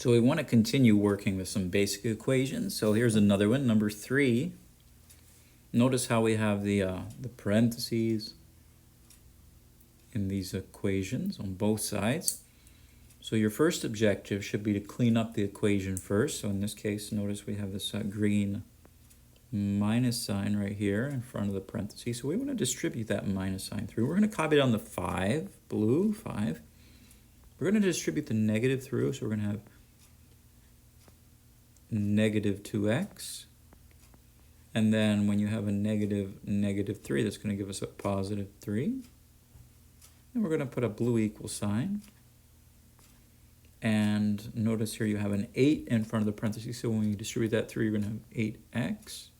So we want to continue working with some basic equations. So here's another one, number 3. Notice how we have the parentheses in these equations on both sides. So your first objective should be to clean up the equation first. So in this case, notice we have this green minus sign right here in front of the parentheses. So we want to distribute that minus sign through. We're going to copy down the 5, blue 5. We're going to distribute the negative through. So we're going to have negative 2x. And then when you have a negative 3, that's going to give us a positive 3. And we're going to put a blue equal sign. And notice here you have an 8 in front of the parentheses. So when you distribute that through, you're going to have 8x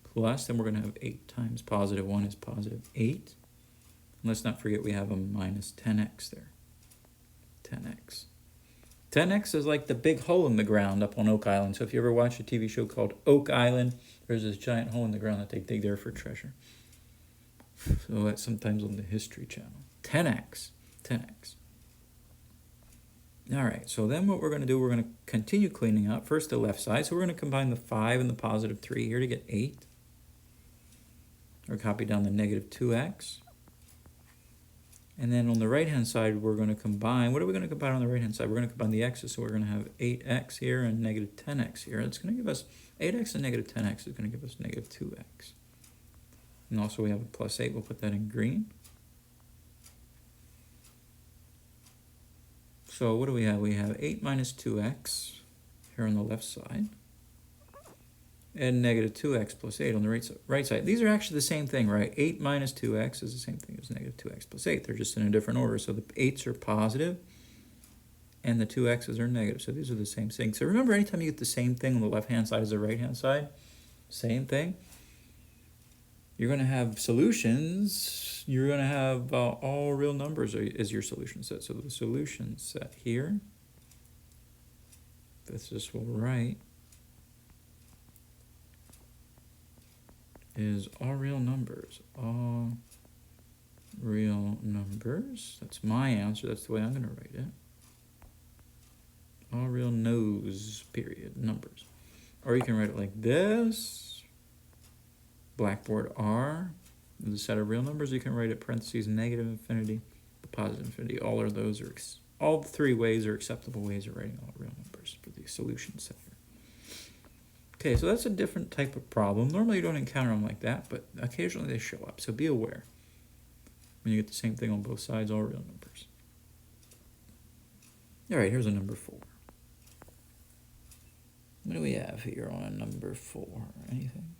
plus, then we're going to have 8 times positive 1 is positive 8. And let's not forget we have a minus 10x there. 10x. 10x is like the big hole in the ground up on Oak Island. So if you ever watch a TV show called Oak Island, there's this giant hole in the ground that they dig there for treasure. So that's sometimes on the History Channel. 10x. 10x. All right, so then what we're going to do, we're going to continue cleaning up. First the left side. So we're going to combine the 5 and the positive 3 here to get 8. Or copy down the negative 2x. And then on the right-hand side, we're going to combine. What are we going to combine on the right-hand side? We're going to combine the x's, so we're going to have 8x here and negative 10x here. It's going to give us 8x and negative 10x is going to give us negative 2x. And also we have a plus 8. We'll put that in green. So what do we have? We have 8 minus 2x here on the left side. And negative 2x plus 8 on the right side. These are actually the same thing, right? 8 minus 2x is the same thing as negative 2x plus 8. They're just in a different order. So the 8's are positive and the 2x's are negative. So these are the same thing. So remember, anytime you get the same thing on the left-hand side as the right-hand side, same thing, you're going to have solutions. You're going to have all real numbers as your solution set. So the solution set here, this is what we'll write, is all real numbers. All real numbers. That's my answer. That's the way I'm going to write it. All real nose, period, numbers. Or you can write it like this. Blackboard R. The set of real numbers. You can write it parentheses negative infinity, positive infinity. All of those are, all 3 ways are acceptable ways of writing all real numbers for the solution set here. Okay, so that's a different type of problem. Normally you don't encounter them like that, but occasionally they show up. So be aware when you get the same thing on both sides, all real numbers. All right, here's a number 4. What do we have here on a number 4? Anything?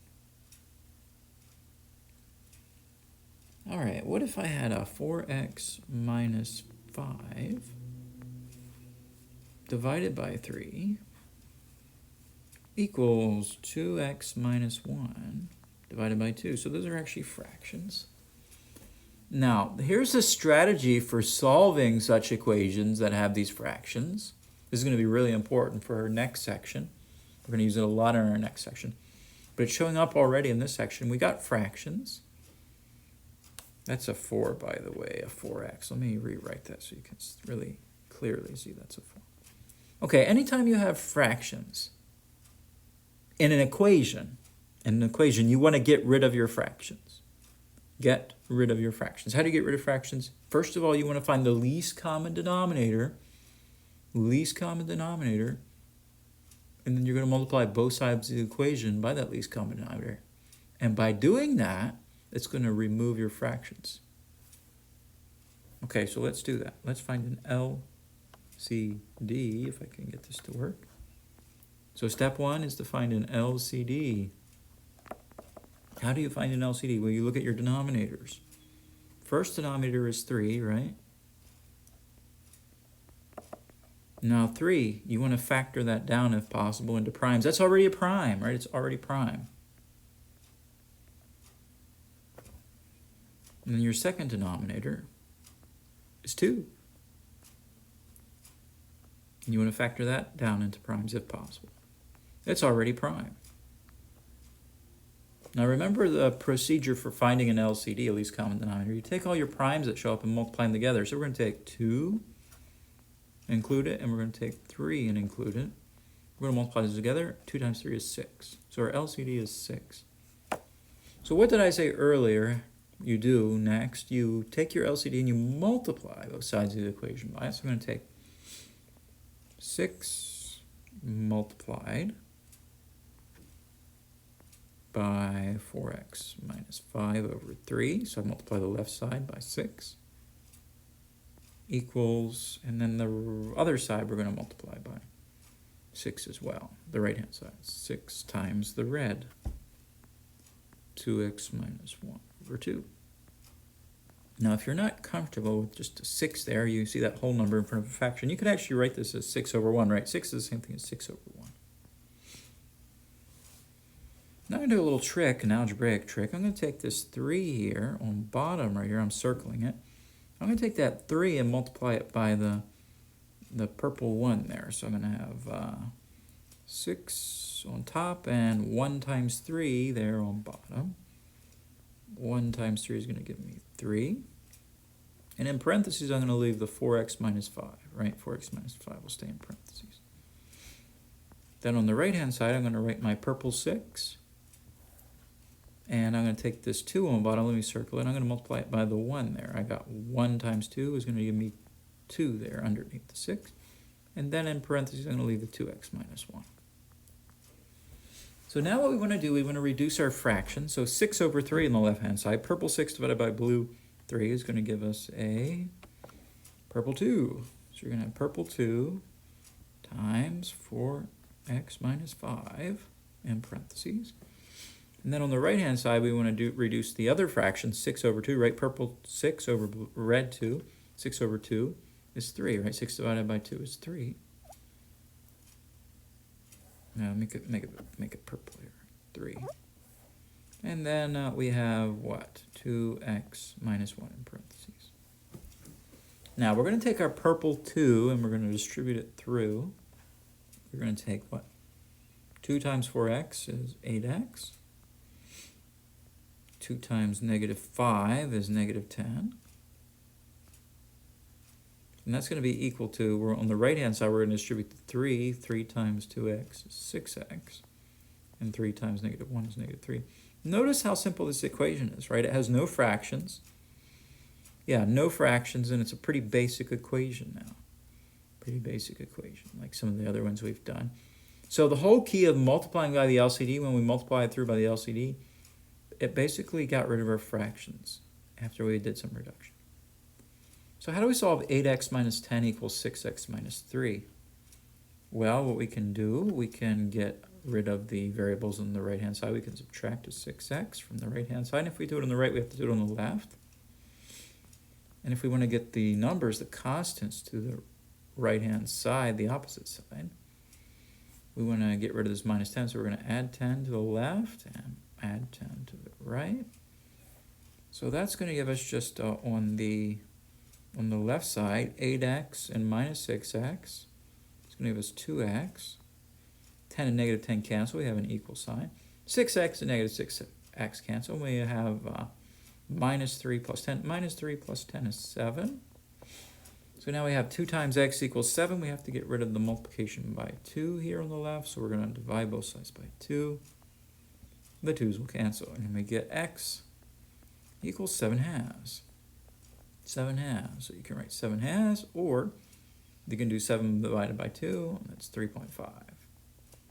All right, what if I had a 4x minus 5 divided by 3 equals 2x minus 1 divided by 2. So those are actually fractions. Now, here's a strategy for solving such equations that have these fractions. This is going to be really important for our next section. We're going to use it a lot in our next section. But it's showing up already in this section. We got fractions. That's a 4, by the way, a 4x. Let me rewrite that so you can really clearly see that's a 4. Okay, anytime you have fractions, in an equation, you want to get rid of your fractions. Get rid of your fractions. How do you get rid of fractions? First of all, you want to find the least common denominator. Least common denominator. And then you're going to multiply both sides of the equation by that least common denominator. And by doing that, it's going to remove your fractions. Okay, so let's do that. Let's find an LCD, if I can get this to work. So step 1 is to find an LCD. How do you find an LCD? Well, you look at your denominators. First denominator is 3, right? Now 3, you want to factor that down if possible into primes. That's already a prime, right? It's already prime. And then your second denominator is 2. And you want to factor that down into primes if possible. It's already prime. Now remember the procedure for finding an LCD, least common denominator. You take all your primes that show up and multiply them together. So we're going to take 2 include it, and we're going to take 3 and include it. We're going to multiply these together. 2 times 3 is 6. So our LCD is 6. So what did I say earlier? You do next. You take your LCD and you multiply both sides of the equation by it. So I'm going to take 6 multiplied by 4x minus 5 over 3. So I multiply the left side by 6 equals, and then the other side we're going to multiply by 6 as well. The right-hand side. 6 times the red. 2x minus 1 over 2. Now, if you're not comfortable with just a 6 there, you see that whole number in front of a fraction. You could actually write this as 6 over 1, right? 6 is the same thing as 6 over 1. Now I'm going to do a little trick, an algebraic trick. I'm going to take this 3 here on bottom right here. I'm circling it. I'm going to take that 3 and multiply it by the purple 1 there. So I'm going to have 6 on top and 1 times 3 there on bottom. 1 times 3 is going to give me 3. And in parentheses, I'm going to leave the 4x minus 5, right? 4x minus 5 will stay in parentheses. Then on the right-hand side, I'm going to write my purple 6. And I'm going to take this 2 on the bottom. Let me circle it. I'm going to multiply it by the 1 there. I got 1 times 2 is going to give me 2 there underneath the 6. And then in parentheses, I'm going to leave the 2x minus 1. So now what we want to do, we want to reduce our fraction. So 6 over 3 on the left-hand side. Purple 6 divided by blue 3 is going to give us a purple 2. So you're going to have purple 2 times 4x minus 5 in parentheses. And then on the right-hand side, we want to reduce the other fraction, 6 over 2, right? Purple 6 over red 2. 6 over 2 is 3, right? 6 divided by 2 is 3. Now make it purple here, 3. And then we have what? 2x minus 1 in parentheses. Now we're going to take our purple 2 and we're going to distribute it through. We're going to take what? 2 times 4x is 8x. 2 times negative 5 is negative 10. And that's going to be equal to, we're on the right-hand side, we're going to distribute the 3. 3 times 2x is 6x. And 3 times negative 1 is negative 3. Notice how simple this equation is, right? It has no fractions. Yeah, no fractions, and it's a pretty basic equation now. Pretty basic equation, like some of the other ones we've done. So the whole key of multiplying by the LCD, when we multiply it through by the LCD, it basically got rid of our fractions after we did some reduction. So how do we solve 8x minus 10 equals 6x minus 3? Well, what we can do, we can get rid of the variables on the right-hand side. We can subtract a 6x from the right-hand side. And if we do it on the right, we have to do it on the left. And if we want to get the numbers, the constants, to the right-hand side, the opposite side, we want to get rid of this minus 10. So we're going to add 10 to the left and add 10 to the right. So that's going to give us just on the left side, 8x and minus 6x. It's going to give us 2x. 10 and negative 10 cancel. We have an equal sign. 6x and negative 6x cancel. We have minus 3 plus 10. Minus 3 plus 10 is 7. So now we have 2 times x equals 7. We have to get rid of the multiplication by 2 here on the left. So we're going to divide both sides by 2. The 2's will cancel. And we get x equals 7 halves. 7 halves. So you can write 7 halves, or you can do 7 divided by 2, and that's 3.5.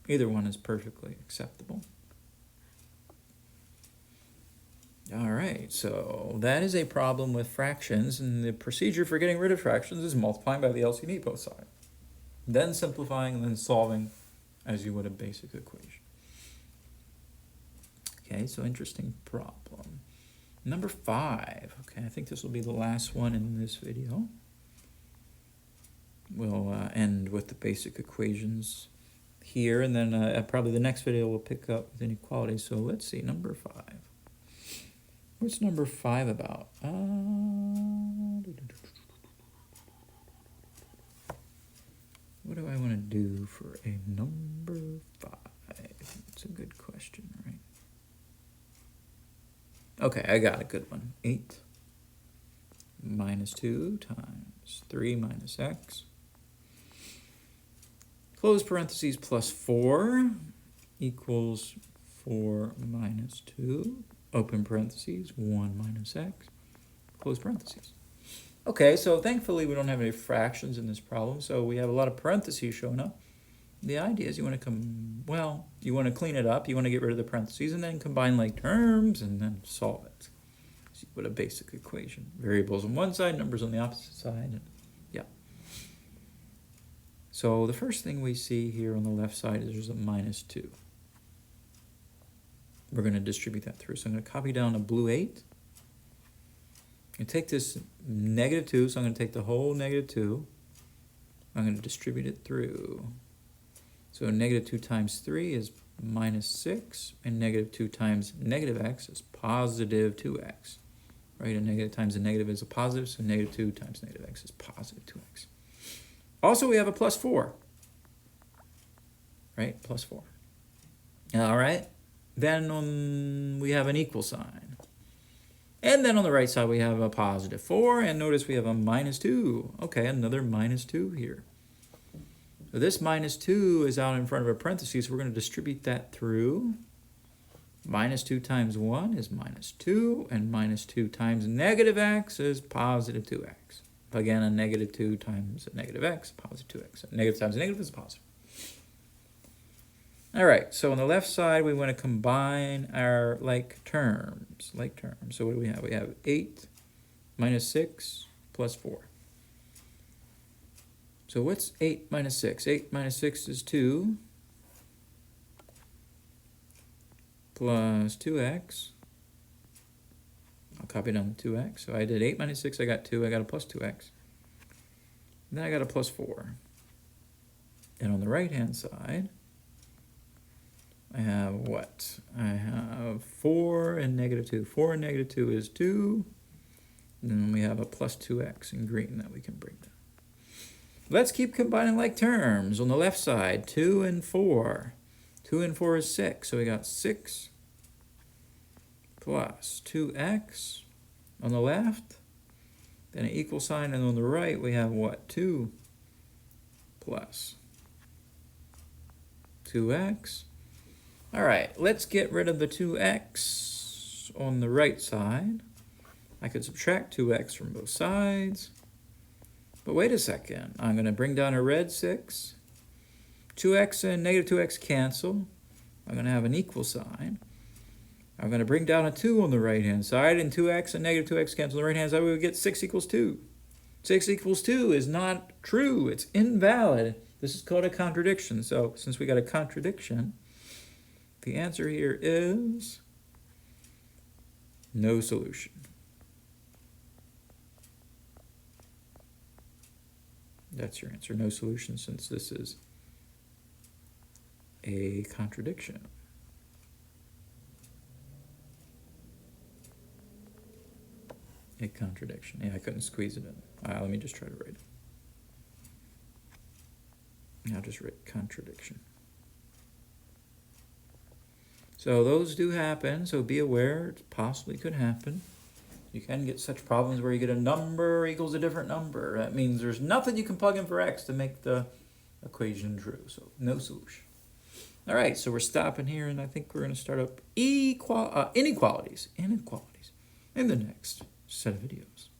Either one is perfectly acceptable. All right, so that is a problem with fractions, and the procedure for getting rid of fractions is multiplying by the LCD both sides, then simplifying, and then solving as you would a basic equation. Okay, so interesting problem. Number 5. Okay, I think this will be the last one in this video. We'll end with the basic equations here, and then probably the next video we'll pick up with inequalities. So let's see, number 5. What's number 5 about? What do I want to do for a number 5? That's a good question, right? Okay, I got a good one. 8 minus 2 times 3 minus x close parentheses, plus 4 equals 4 minus 2, open parentheses, 1 minus x, close parentheses. Okay, so thankfully we don't have any fractions in this problem, so we have a lot of parentheses showing up. The idea is you want to clean it up, you want to get rid of the parentheses, and then combine like terms, and then solve it. So you put a basic equation. Variables on one side, numbers on the opposite side, and yeah. So the first thing we see here on the left side is there's a minus 2. We're going to distribute that through. So I'm going to copy down a blue 8. And take this negative 2, so I'm going to take the whole negative 2. I'm going to distribute it through. So negative 2 times 3 is minus 6, and negative 2 times negative x is positive 2x. Right, a negative times a negative is a positive, so negative 2 times negative x is positive 2x. Also, we have a plus 4. Right, plus 4. All right, then we have an equal sign. And then on the right side, we have a positive 4, and notice we have a minus 2. Okay, another minus 2 here. So this minus 2 is out in front of a parenthesis, so we're going to distribute that through. Minus 2 times 1 is minus 2, and minus 2 times negative x is positive 2x. Again, a negative 2 times a negative x, positive 2x. A negative times a negative is a positive. All right, so on the left side, we want to combine our like terms. So what do we have? We have 8 minus 6 plus 4. So what's 8 minus 6? 8 minus 6 is 2 plus 2x. I'll copy down the 2x. So I did 8 minus 6, I got 2, I got a plus 2x. And then I got a plus 4. And on the right-hand side, I have what? I have 4 and negative 2. 4 and negative 2 is 2. And then we have a plus 2x in green that we can bring down. Let's keep combining like terms. On the left side, 2 and 4. 2 and 4 is 6. So we got 6 plus 2x on the left. Then an equal sign. And on the right, we have what? 2 plus 2x. All right, let's get rid of the 2x on the right side. I could subtract 2x from both sides. But wait a second. I'm going to bring down a red 6. 2x and negative 2x cancel. I'm going to have an equal sign. I'm going to bring down a 2 on the right-hand side, and 2x and negative 2x cancel on the right-hand side. We would get 6 equals 2. 6 equals 2 is not true. It's invalid. This is called a contradiction. So since we got a contradiction, the answer here is no solution. That's your answer, no solution, since this is a contradiction. A contradiction. Yeah, I couldn't squeeze it in. Let me just try to write it. I'll just write contradiction. So those do happen, so be aware, it possibly could happen. You can get such problems where you get a number equals a different number. That means there's nothing you can plug in for x to make the equation true, so no solution. All right, so we're stopping here, and I think we're going to start up inequalities in the next set of videos.